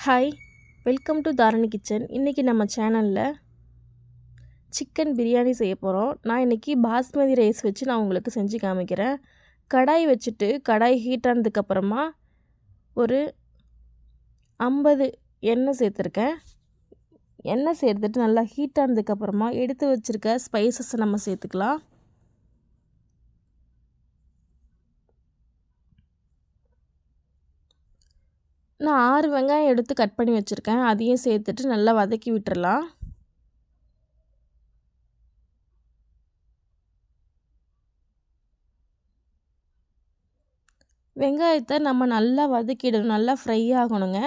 Hi, welcome to Dharani kitchen. இன்றைக்கி நம்ம சேனலில் சிக்கன் பிரியாணி செய்ய போகிறோம். நான் இன்றைக்கி பாஸ்மதி ரைஸ் வச்சு நான் உங்களுக்கு செஞ்சு காமிக்கிறேன். கடாய் வச்சுட்டு கடாய் ஹீட் ஆனதுக்கப்புறமா ஒரு 50 எண்ணெய் சேர்த்துருக்கேன். எண்ணெய் சேர்த்துட்டு நல்லா ஹீட் ஆனதுக்கப்புறமா எடுத்து வச்சுருக்க ஸ்பைசஸை நம்ம சேர்த்துக்கலாம். நான் 6 வெங்காயம் எடுத்து கட் பண்ணி வச்சுருக்கேன். அதையும் சேர்த்துட்டு நல்லா வதக்கி விட்டுறலாம். வெங்காயத்தை நம்ம நல்லா வதக்கிடணும், நல்லா ஃப்ரை ஆகணுங்க.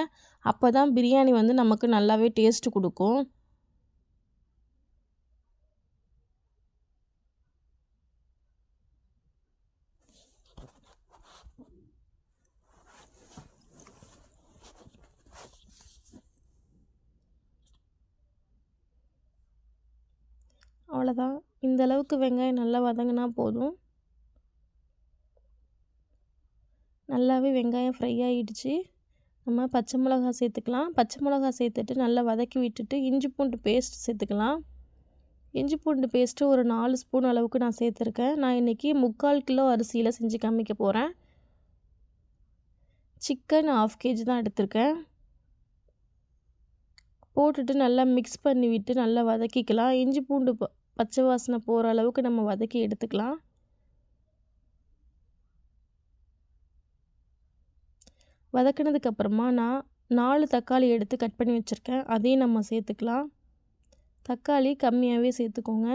அப்போ தான் பிரியாணி நமக்கு நல்லாவே டேஸ்ட்டு கொடுக்கும். அவ்வளோதான், இந்த அளவுக்கு வெங்காயம் நல்லா வதங்கினா போதும். நல்லாவே வெங்காயம் ஃப்ரை ஆகிடுச்சு. நம்ம பச்சை மிளகாய் சேர்த்துக்கலாம். பச்சை மிளகாய் சேர்த்துட்டு நல்லா வதக்கி விட்டுட்டு இஞ்சி பூண்டு பேஸ்ட் சேர்த்துக்கலாம். இஞ்சி பூண்டு பேஸ்ட்டு ஒரு 4 ஸ்பூன் அளவுக்கு நான் சேர்த்துருக்கேன். நான் இன்றைக்கி 3/4 கிலோ அரிசியில் செஞ்சு காமிக்க போகிறேன். சிக்கன் 1/2 kg தான் எடுத்திருக்கேன். போட்டுட்டு நல்லா மிக்ஸ் பண்ணி விட்டு நல்லா வதக்கிக்கலாம். இஞ்சி பூண்டு பச்சை வாசனை போகிற அளவுக்கு நம்ம வதக்கி எடுத்துக்கலாம். வதக்கினதுக்கப்புறமா நான் 4 தக்காளி எடுத்து கட் பண்ணி வச்சுருக்கேன். அதையும் நம்ம சேர்த்துக்கலாம். தக்காளி கம்மியாகவே சேர்த்துக்கோங்க.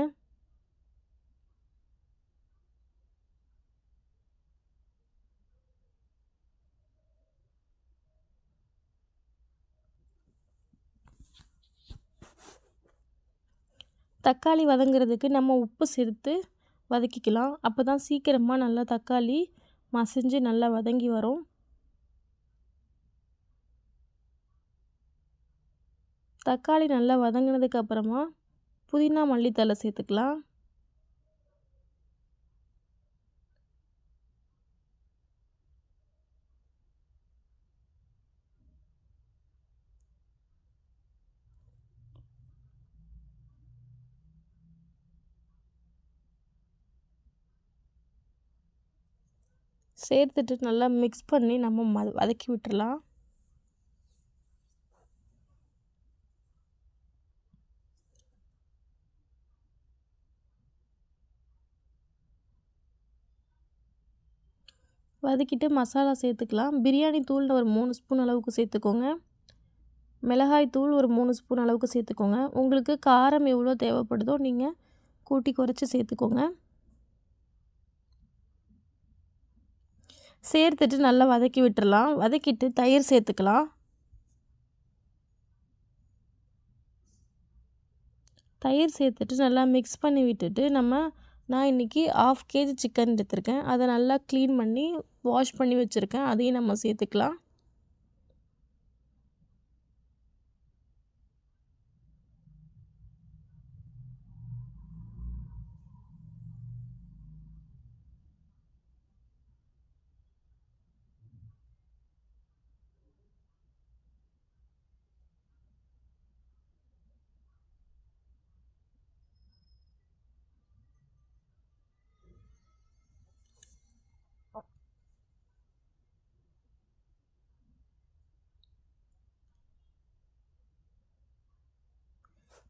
தக்காளி வதங்கிறதுக்கு நம்ம உப்பு சேர்த்து வதக்கிக்கலாம். அப்போ தான் சீக்கிரமாக நல்லா தக்காளி மசிஞ்சு நல்லா வதங்கி வரும். தக்காளி நல்லா வதங்கினதுக்கப்புறமா புதினா மல்லித்தழை சேர்த்துக்கலாம். சேர்த்துட்டு நல்லா மிக்ஸ் பண்ணி நம்ம வதக்கி விட்டுறலாம். வதக்கிட்டு மசாலா சேர்த்துக்கலாம். பிரியாணி தூள் ஒரு 3 ஸ்பூன் அளவுக்கு சேர்த்துக்கோங்க. மிளகாய் தூள் ஒரு 3 ஸ்பூன் அளவுக்கு சேர்த்துக்கோங்க. உங்களுக்கு காரம் எவ்வளோ தேவைப்படுதோ நீங்கள் கூட்டி குறைச்சி சேர்த்துக்கோங்க. சேர்த்துட்டு நல்லா வதக்கி விட்டுறலாம். வதக்கிட்டு தயிர் சேர்த்துக்கலாம். தயிர் சேர்த்துட்டு நல்லா மிக்ஸ் பண்ணி விட்டுட்டு நான் இன்றைக்கி 1/2 kg சிக்கன் எடுத்திருக்கேன். அதை நல்லா க்ளீன் பண்ணி வாஷ் பண்ணி வச்சுருக்கேன். அதையும் நம்ம சேர்த்துக்கலாம்.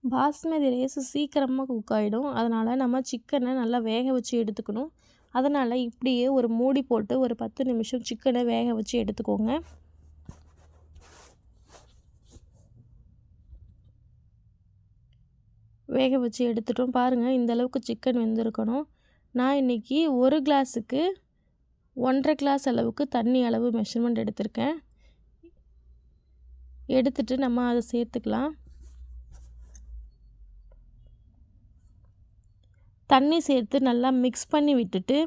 பாஸ்மதி ரைஸ் சீக்கிரமாக குக் ஆகிடும். அதனால் நம்ம சிக்கனை நல்லா வேக வச்சு எடுத்துக்கணும். அதனால் இப்படியே ஒரு மூடி போட்டு ஒரு 10 நிமிஷம் சிக்கனை வேக வச்சு எடுத்துக்கோங்க. வேக வச்சு எடுத்துட்டோம். பாருங்கள், இந்த அளவுக்கு சிக்கன் வெந்திருக்கணும். நான் இன்றைக்கி ஒரு கிளாஸுக்கு 1.5 கிளாஸ் அளவுக்கு தண்ணி அளவு மெஷர்மெண்ட் எடுத்திருக்கேன். எடுத்துட்டு நம்ம அதை சேர்த்துக்கலாம். தண்ணி சேர்த்து நல்லா மிக்ஸ் பண்ணி விட்டுட்டு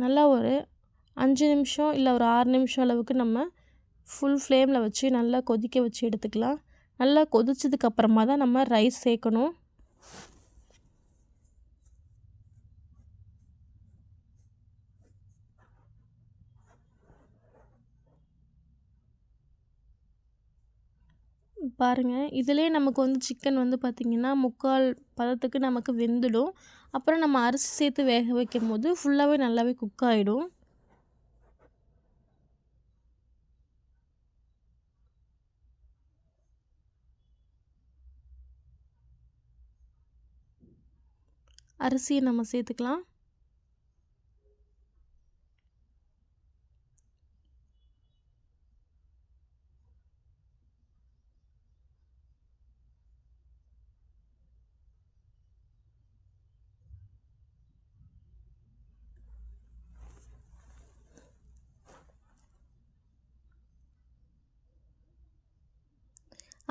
நல்லா ஒரு 5 நிமிஷம் இல்லை ஒரு 6 நிமிஷம் அளவுக்கு நம்ம ஃபுல் ஃப்ளேமில் வச்சு நல்லா கொதிக்க வச்சு எடுத்துக்கலாம். நல்லா கொதிச்சதுக்கப்புறமா தான் நம்ம ரைஸ் சேர்க்கணும். பாருங்கள், இதிலே நமக்கு வந்து சிக்கன் வந்து பார்த்திங்கன்னா 3/4 பதத்துக்கு நமக்கு வெந்துடும். அப்புறம் நம்ம அரிசி சேர்த்து வேக வைக்கும்போது ஃபுல்லாகவே நல்லாவே குக் ஆகிடும். அரிசியை நம்ம சேர்த்துக்கலாம்.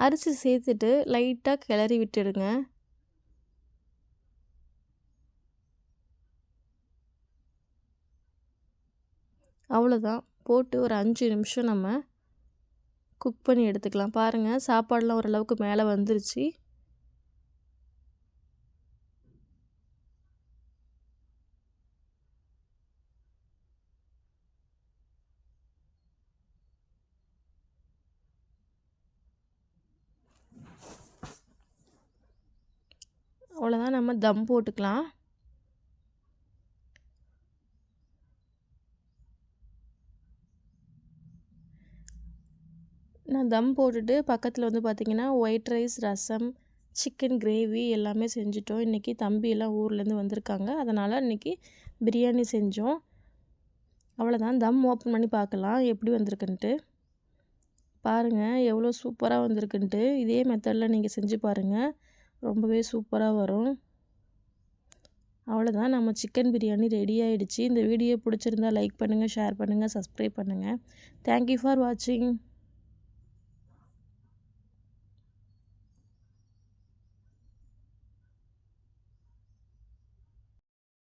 அரிசி சேர்த்துட்டு லைட்டாக கிளறி விட்டுடுங்க. அவ்வளோதான். போட்டு ஒரு 5 நிமிஷம் நம்ம குக் பண்ணி எடுத்துக்கலாம். பாருங்கள், சாப்பாடெலாம் ஓரளவுக்கு மேலே வந்துருச்சு. அவ்வளோதான், நம்ம தம் போட்டுக்கலாம். நான் தம் போட்டுட்டு பக்கத்தில் வந்து பார்த்திங்கன்னா ஒயிட் ரைஸ், ரசம், சிக்கன் கிரேவி எல்லாமே செஞ்சுட்டோம். இன்றைக்கி தம்பியெல்லாம் ஊர்லேருந்து வந்திருக்காங்க. அதனால் இன்றைக்கி பிரியாணி செஞ்சோம். அவ்வளோதான், தம் ஓப்பன் பண்ணி பார்க்கலாம் எப்படி வந்திருக்குன்ட்டு. பாருங்கள் எவ்வளோ சூப்பராக வந்திருக்குன்ட்டு. இதே மெத்தடில் நீங்கள் செஞ்சு பாருங்கள், ரொம்பவே சூப்பராக வரும். அவ்வளோதான், நம்ம சிக்கன் பிரியாணி ரெடி ஆகிடுச்சு. இந்த வீடியோ பிடிச்சிருந்தா லைக் பண்ணுங்கள், ஷேர் பண்ணுங்கள், சப்ஸ்கிரைப் பண்ணுங்கள். தேங்க்யூ ஃபார் வாட்சிங்.